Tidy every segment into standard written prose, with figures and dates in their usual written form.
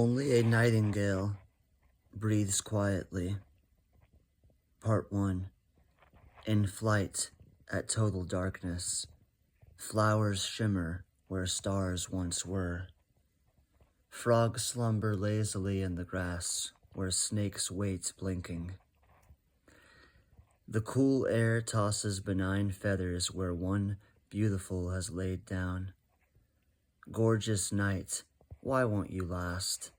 Only a nightingale breathes quietly. Part 1. In flight at total darkness, flowers shimmer where stars once were. Frogs slumber lazily in the grass where snakes wait blinking. The cool air tosses benign feathers where one beautiful has laid down. Gorgeous night, why won't you last?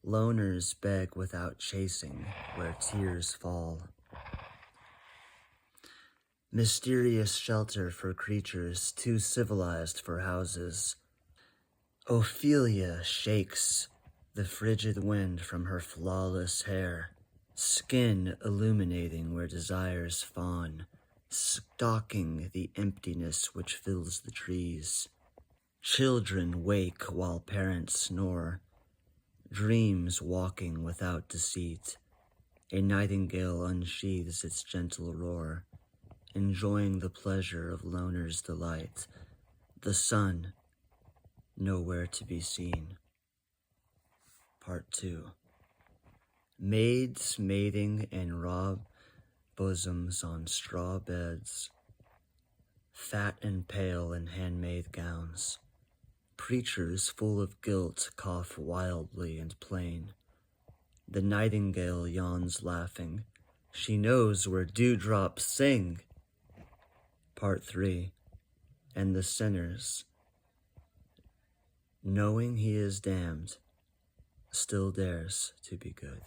Loners beg without chasing where tears fall. Mysterious shelter for creatures too civilized for houses. Ophelia shakes the frigid wind from her flawless hair, skin illuminating where desires fawn, stalking the emptiness which fills the trees. Children wake while parents snore, dreams walking without deceit. A nightingale unsheathes its gentle roar, enjoying the pleasure of loner's delight. The sun, nowhere to be seen. Part 2. Maids mating in raw bosoms on straw beds, fat and pale in handmade gowns. Preachers full of guilt cough wildly and plain. The nightingale yawns laughing. She knows where dewdrops sing. Part 3. And the sinners, knowing he is damned, still dares to be good.